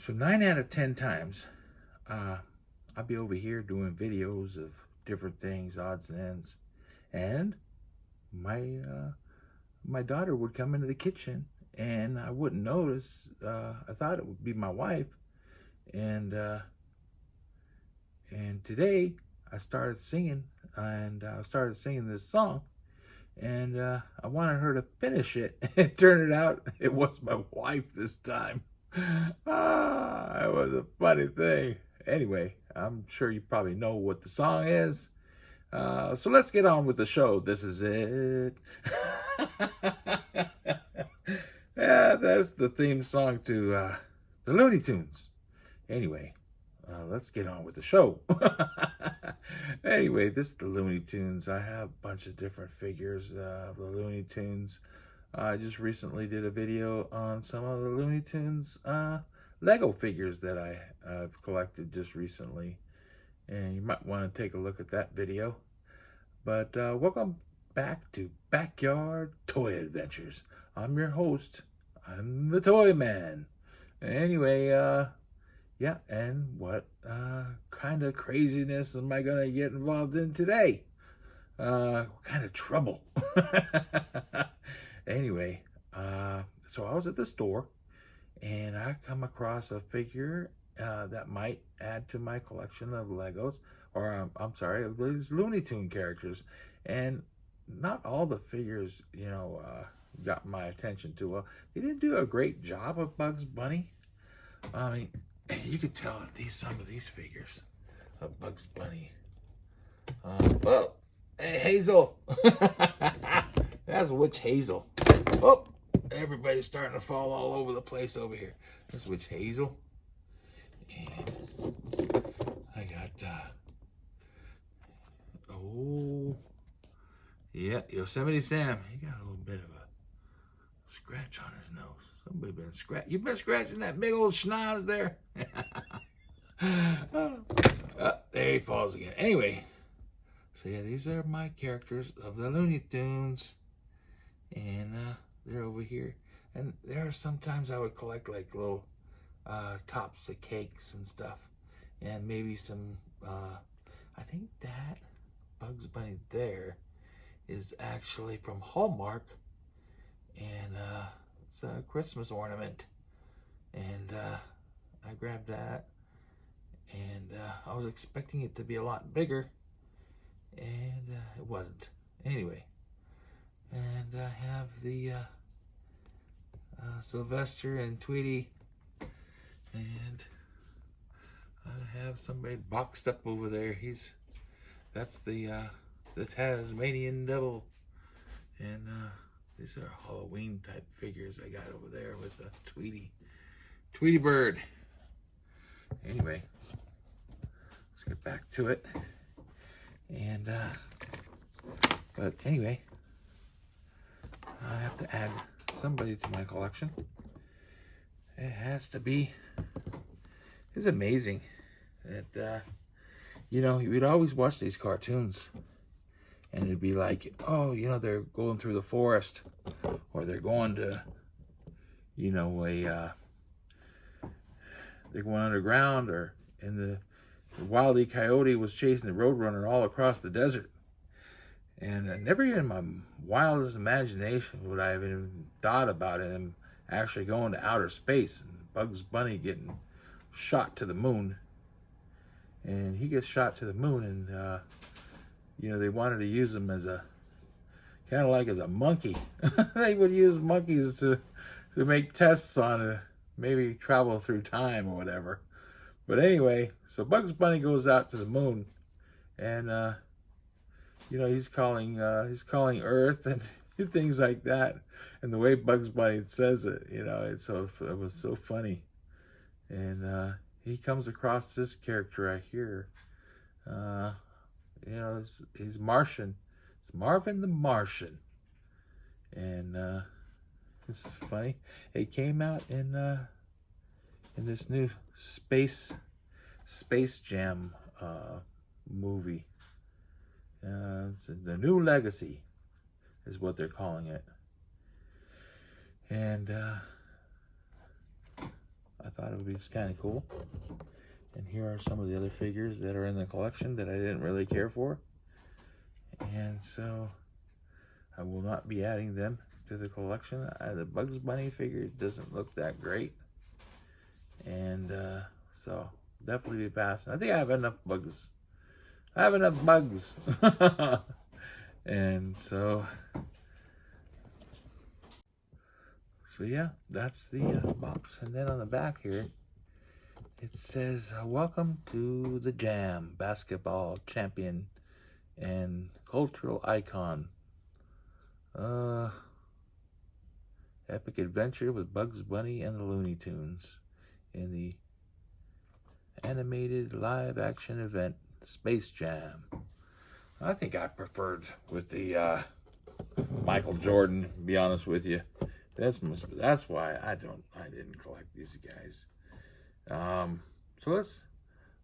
So 9 out of 10 times, I'll be over here doing videos of different things, odds and ends, and my daughter would come into the kitchen, and I wouldn't notice. I thought it would be my wife, and today I started singing, and I started singing this song, and I wanted her to finish it. It turned out it was my wife this time. It was a funny thing. Anyway, I'm sure you probably know what the song is. So let's get on with the show. This is it. Yeah, that's the theme song to the Looney Tunes. Anyway, let's get on with the show. Anyway, this is the Looney Tunes. I have a bunch of different figures of the Looney Tunes. I just recently did a video on some of the Looney Tunes Lego figures that I've collected just recently. And you might want to take a look at that video. But welcome back to Backyard Toy Adventures. I'm your host. I'm the Toy Man. Anyway, yeah, and what kind of craziness am I going to get involved in today? What kind of trouble? Anyway, so I was at the store, and I come across a figure that might add to my collection of Legos, or I'm sorry, of these Looney Tune characters. And not all the figures, got my attention too well. They didn't do a great job of Bugs Bunny. I mean, you could tell that some of these figures of Bugs Bunny. Oh, hey, Hazel. That's Witch Hazel. Oh, everybody's starting to fall all over the place over here. There's Witch Hazel. And I got, oh, yeah, Yosemite Sam. He got a little bit of a scratch on his nose. Somebody been You've been scratching that big old schnoz there. There he falls again. Anyway, so yeah, these are my characters of the Looney Tunes. And they're over here. And there are sometimes I would collect like little tops of cakes and stuff. And maybe some, I think that Bugs Bunny there is actually from Hallmark. And it's a Christmas ornament. And I grabbed that. And I was expecting it to be a lot bigger. And it wasn't. Anyway. And I have the Sylvester and Tweety. And I have somebody boxed up over there. That's the Tasmanian Devil. And these are Halloween type figures I got over there with the Tweety Bird. Anyway, let's get back to it. And but anyway, I have to add somebody to my collection. It has to be. It's amazing that we'd always watch these cartoons, and it'd be like, oh, they're going through the forest, or they're going to, they're going underground, or in the Wile E. Coyote was chasing the Roadrunner all across the desert. And never in my wildest imagination would I have even thought about him actually going to outer space and Bugs Bunny getting shot to the moon. And he gets shot to the moon, and they wanted to use him as a kind of like as a monkey. They would use monkeys to make tests on maybe travel through time or whatever. But anyway, so Bugs Bunny goes out to the moon, and he's calling Earth and things like that. And the way Bugs Bunny says it, it was so funny. And he comes across this character right here. He's Martian. It's Marvin the Martian. And it's funny. It came out in this new Space Jam movie. The New Legacy is what they're calling it. And I thought thought it would be kind of cool. And here are some of the other figures that are in the collection that I didn't really care for. And so I will not be adding them to the collection. The Bugs Bunny figure doesn't look that great. And so definitely be passing. I think I have enough bugs. I have enough bugs. And so yeah, that's the box. And then on the back here, it says, welcome to the Jam, basketball champion and cultural icon. Epic adventure with Bugs Bunny and the Looney Tunes in the animated live action event Space Jam. I think I preferred with the Michael Jordan, to be honest with you. That's why I didn't collect these guys. So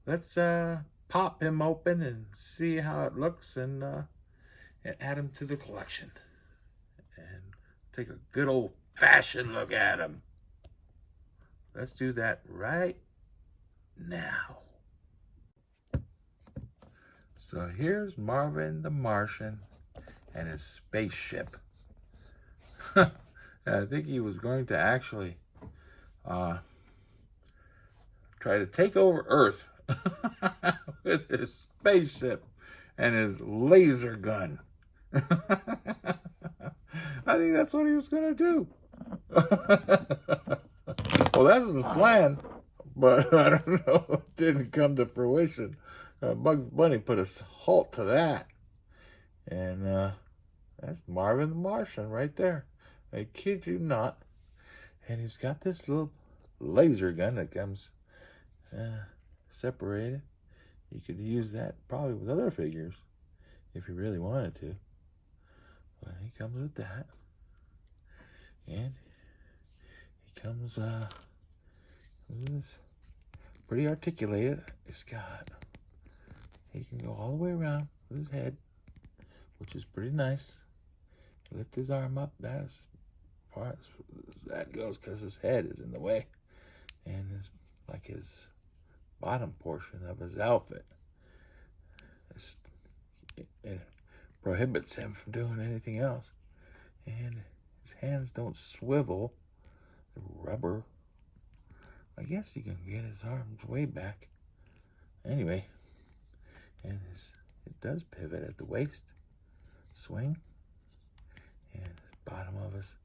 let's pop him open and see how it looks, and add him to the collection and take a good old-fashioned look at him. Let's do that right now. So here's Marvin the Martian and his spaceship. I think he was going to actually try to take over Earth with his spaceship and his laser gun. I think that's what he was going to do. Well, that was the plan, but I don't know, it didn't come to fruition. Bugs Bunny put a halt to that. And that's Marvin the Martian right there. I kid you not. And he's got this little laser gun that comes separated. You could use that probably with other figures if you really wanted to. But he comes with that. And he comes with this pretty articulated. He can go all the way around with his head, which is pretty nice. Lift his arm up, that's as far as that goes, because his head is in the way. And his bottom portion of his outfit, it prohibits him from doing anything else. And his hands don't swivel. They're rubber. I guess you can get his arms way back. Anyway, and it does pivot at the waist, swing, and his bottom of it's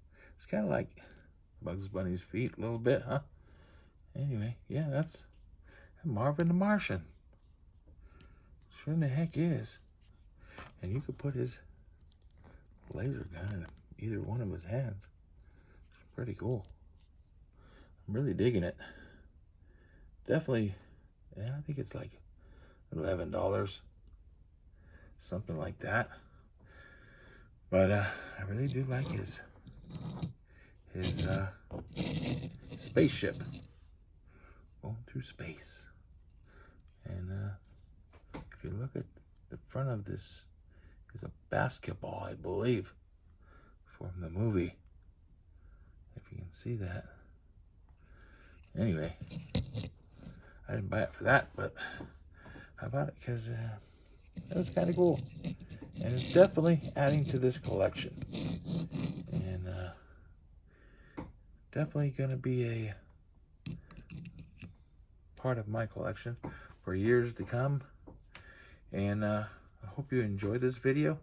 kind of like Bugs Bunny's feet a little bit, huh? Anyway, yeah, that's Marvin the Martian. Sure in the heck is. And you could put his laser gun in either one of his hands. It's pretty cool. I'm really digging it. Definitely, yeah, I think it's like $11, something like that. But I really do like his spaceship going through space. And if you look at the front of this, is a basketball, I believe, from the movie. If you can see that. Anyway, I didn't buy it for that, but I bought it because it was kind of cool. And it's definitely adding to this collection. And definitely going to be a part of my collection for years to come. And I hope you enjoyed this video.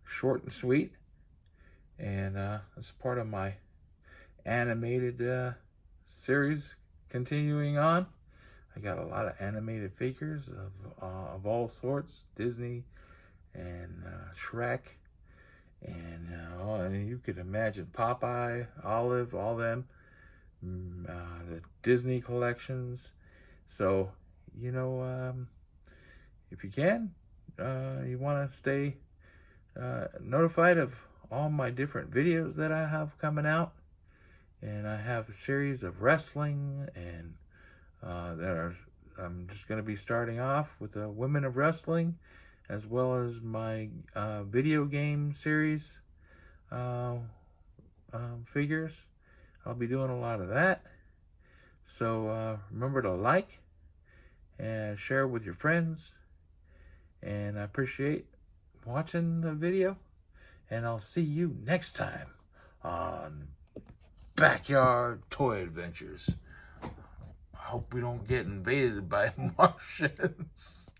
Short and sweet. And it's part of my animated series continuing on. I got a lot of animated figures of all sorts. Disney and Shrek. And you could imagine Popeye, Olive, all them. The Disney collections. So, you know, if you can, you want to stay notified of all my different videos that I have coming out. And I have a series of wrestling and I'm just going to be starting off with the Women of Wrestling, as well as my video game series figures. I'll be doing a lot of that. So remember to like and share with your friends. And I appreciate watching the video. And I'll see you next time on Backyard Toy Adventures. I hope we don't get invaded by Martians.